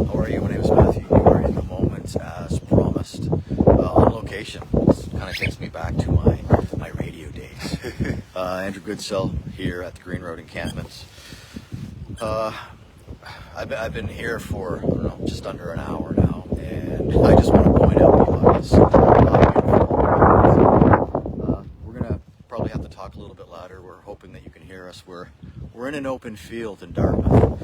How are you? My name is Matthew. You are in the moment as promised on location. This kind of takes me back to my radio days. Andrew Goodsell here at the Green Road encampments. I've been here for, I don't know, just under an hour now, and I just want to point out the obvious. We're going to probably have to talk a little bit louder. We're hoping that you can hear us. We're in an open field in Dartmouth,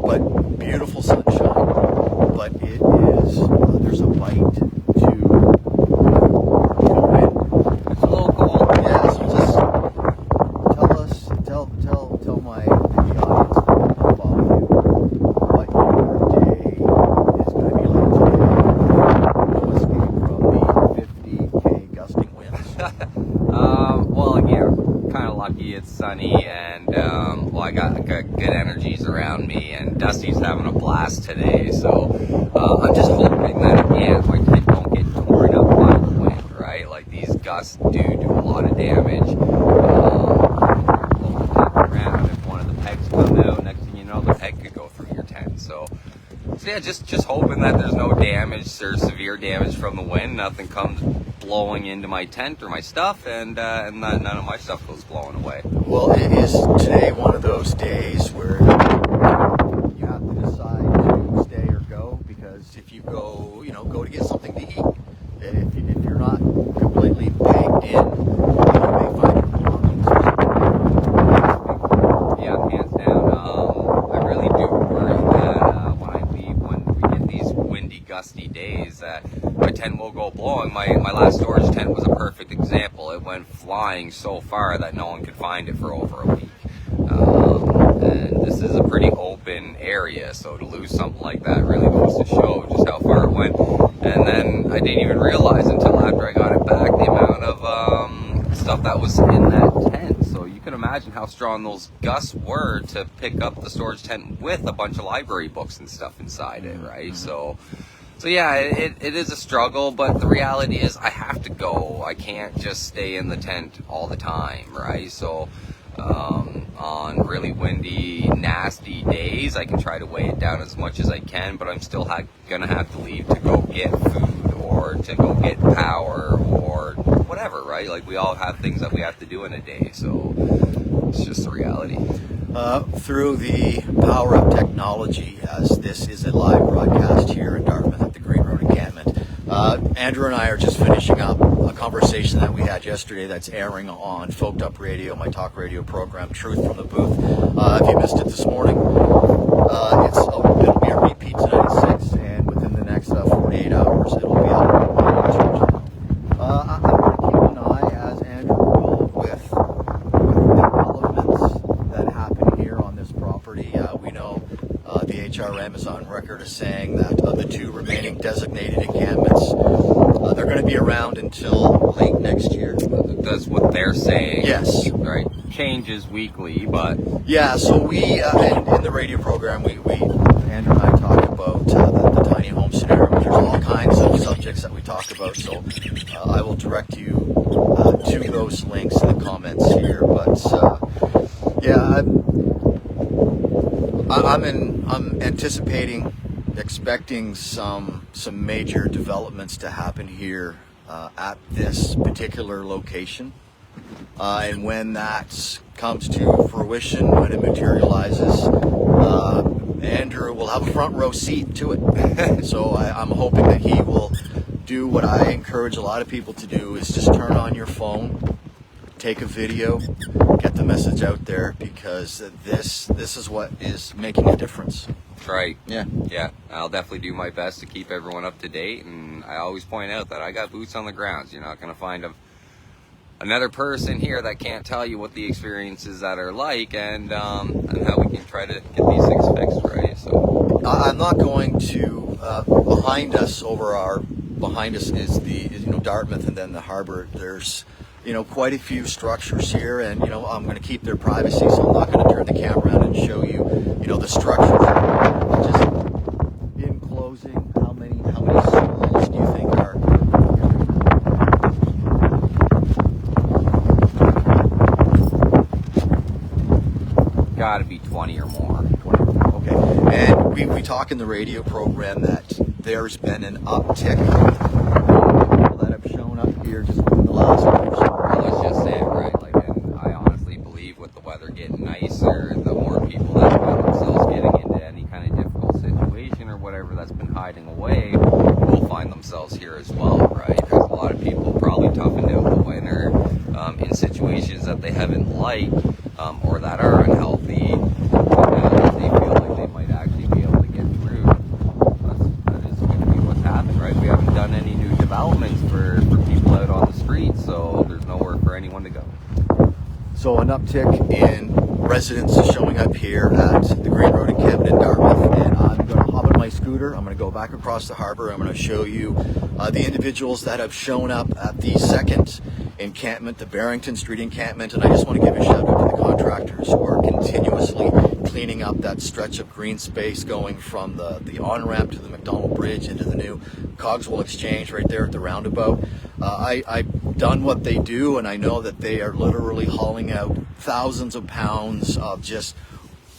but beautiful sunshine, but it is, there's a bite to wind. It's a little cold. Yeah, so just tell my the audience above you what your day is going to be like today. No escape from the 50k gusting winds. Well, again, kind of lucky. It's sunny, and I got good energies around me, and Dusty's having a blast today. So I'm just hoping that again my kid don't get torn up by the wind, right? Like these gusts do a lot of damage. Around, if one of the pegs come out, next thing you know, the peg could go through your tent. So yeah, just hoping that there's no damage or severe damage from the wind. Nothing comes blowing into my tent or my stuff, and none of my stuff goes blowing away. Well, it is today one of those days where you have to decide to stay or go, because if you go, go to get something to eat. If you're not completely banked in, you may find your belongings. Yeah, hands down. I really do worry that when I leave, when we get these windy, gusty days, that my tent will go blowing. My last storage tent was a perfect example. It went flying so far that no one could find it for over a week. And this is a pretty open area, so to lose something like that really goes to show just how far it went. And then I didn't even realize until after I got it back the amount of stuff that was in that tent. So you can imagine how strong those gusts were to pick up the storage tent with a bunch of library books and stuff inside it, right? So yeah, it is a struggle, but the reality is I have to go. I can't just stay in the tent all the time, right? So on really windy, nasty days, I can try to weigh it down as much as I can, but I'm still gonna have to leave to go get food or to go get power or whatever, right? Like we all have things that we have to do in a day, so it's just the reality. Through the power of technology, as this is a live broadcast here in Dartmouth at the Green Road encampment, Andrew and I are just finishing up a conversation that we had yesterday that's airing on Folked Up Radio, my talk radio program, Truth from the Booth. If you missed it this morning, it'll be a repeat tonight at 6, and within the next 48 hours, it'll be up on YouTube channel. I'm going to keep an eye, as Andrew will, with developments that happen here on this property. We know the HRM is on record as saying that of the two remaining designated encampments, they're going to be around until late next year. That's what they're saying. Yes. Right. Changes weekly, but yeah. So we in the radio program, we Andrew and I talk about the tiny home scenario. There's all kinds of subjects that we talk about. So I will direct you to those links in the comments here. But yeah, I'm expecting some major developments to happen here at this particular location, and when that comes to fruition, when it materializes, Andrew will have a front row seat to it. So I'm hoping that he will do what I encourage a lot of people to do, is just turn on your phone, take a video, get the message out there, because this is what is making a difference. right. Yeah. I'll definitely do my best to keep everyone up to date, and I always point out that I got boots on the ground. You're not going to find another person here that can't tell you what the experiences that are like, and how we can try to get these things fixed, right? So I'm not going to behind us is the Dartmouth and then the harbor. There's quite a few structures here, and I'm going to keep their privacy, so I'm not going to turn the camera around and show you the structures. Just in closing, how many schools do you think are? Got to be 20 or more. 20. Okay. And we talk in the radio program that there's been an uptick of people that have shown up here just in the last week or so. Well, let's just say it right. Like, and I honestly believe with the weather getting nicer, the more people that find themselves getting into any kind of difficult situation or whatever that's been hiding away will find themselves here as well, right? There's a lot of people probably toughened out the winter in situations that they haven't liked or that are unhealthy. That they feel like they might actually be able to get through. That is going to be what's happened, right? We haven't done any new developments for people out on the streets, so there's nowhere for anyone to go. So an uptick in residents showing up here at the Green Road encampment in Dartmouth, and I'm going to hop on my scooter. I'm going to go back across the harbor. I'm going to show you the individuals that have shown up at the second encampment, the Barrington Street encampment, and I just want to give a shout out to the contractors who are continuously cleaning up that stretch of green space going from the on-ramp to the McDonald Bridge into the new Cogswell Exchange right there at the roundabout. I've done what they do, and I know that they are literally hauling out thousands of pounds of just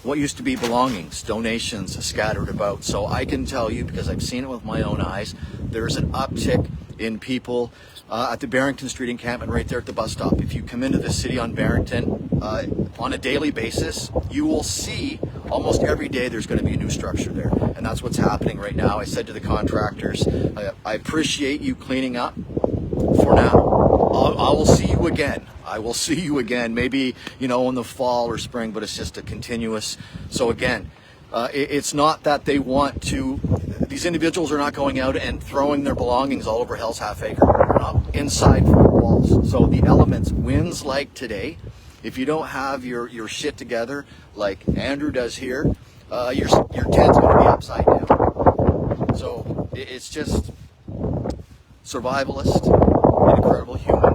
what used to be belongings, donations scattered about. So I can tell you, because I've seen it with my own eyes, there's an uptick in people at the Barrington Street encampment right there at the bus stop. If you come into the city on Barrington on a daily basis, you will see almost every day there's going to be a new structure there. And that's what's happening right now. I said to the contractors, I appreciate you cleaning up for now. I will see you again. I will see you again, maybe, in the fall or spring, but it's just a continuous. So again, it's not that they want to, these individuals are not going out and throwing their belongings all over Hell's Half Acre. They're not inside four walls. So the elements, winds like today, if you don't have your shit together like Andrew does here, your tent's going to be upside down. So it's just survivalist, an incredible human.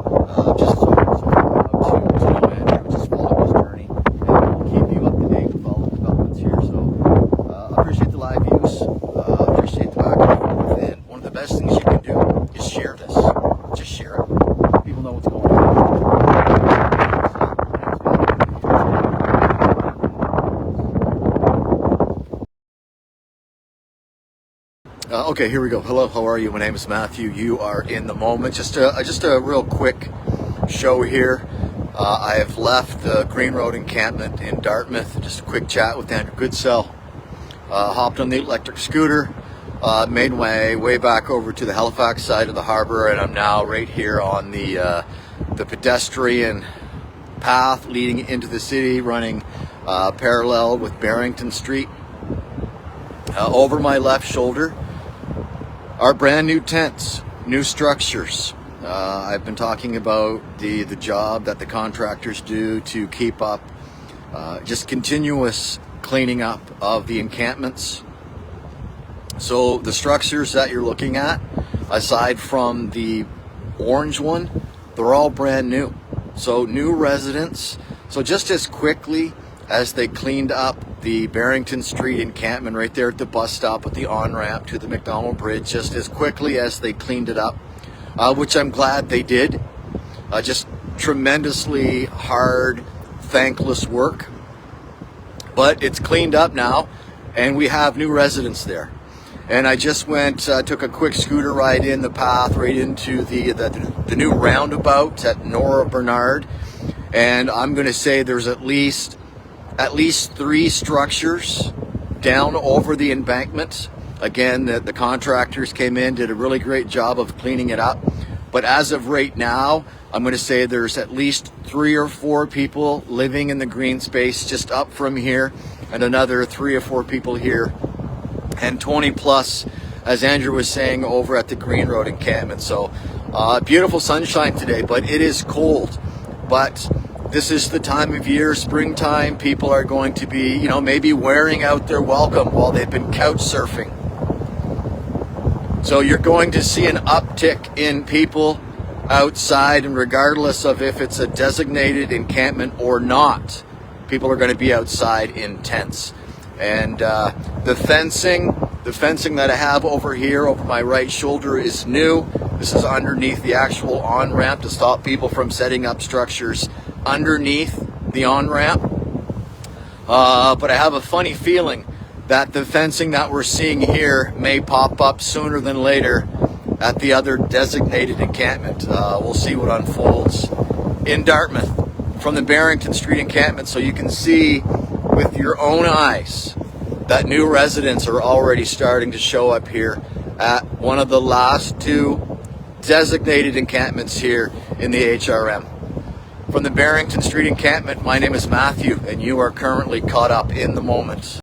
Just so to know Andrew, just follow his journey, and we'll keep you up to date with all the developments here. So appreciate the live views, appreciate the back and forth, and one of the best things you can do is share this. Just share it. Let people know what's going on. Okay, here we go. Hello, how are you? My name is Matthew. You are in the moment. Just a real quick show here. I have left the Green Road encampment in Dartmouth. Just a quick chat with Andrew Goodsell. Hopped on the electric scooter, made my way back over to the Halifax side of the harbor, and I'm now right here on the pedestrian path leading into the city, running parallel with Barrington Street. Over my left shoulder are brand new tents, new structures. I've been talking about the job that the contractors do to keep up just continuous cleaning up of the encampments. So the structures that you're looking at, aside from the orange one, they're all brand new. So new residents. So just as quickly as they cleaned up the Barrington Street encampment right there at the bus stop at the on-ramp to the McDonald Bridge, just as quickly as they cleaned it up, which I'm glad they did. Just tremendously hard, thankless work. But it's cleaned up now, and we have new residents there. And I just took a quick scooter ride in the path right into the new roundabout at Nora Bernard. And I'm going to say there's at least 3 structures down over the embankment. Again, the contractors came in, did a really great job of cleaning it up. But as of right now, I'm going to say there's at least 3 or 4 people living in the green space just up from here, and another 3 or 4 people here, and 20 plus, as Andrew was saying, over at the Green Road encampment. So beautiful sunshine today, but it is cold. But this is the time of year, springtime. People are going to be, maybe wearing out their welcome while they've been couch surfing. So you're going to see an uptick in people outside, and regardless of if it's a designated encampment or not, people are going to be outside in tents. And the fencing that I have over here over my right shoulder is new. This is underneath the actual on-ramp to stop people from setting up structures underneath the on-ramp. But I have a funny feeling that the fencing that we're seeing here may pop up sooner than later at the other designated encampment. We'll see what unfolds in Dartmouth from the Barrington Street encampment, so you can see with your own eyes that new residents are already starting to show up here at one of the last two designated encampments here in the HRM. From the Barrington Street encampment, my name is Matthew, and you are currently caught up in the moment.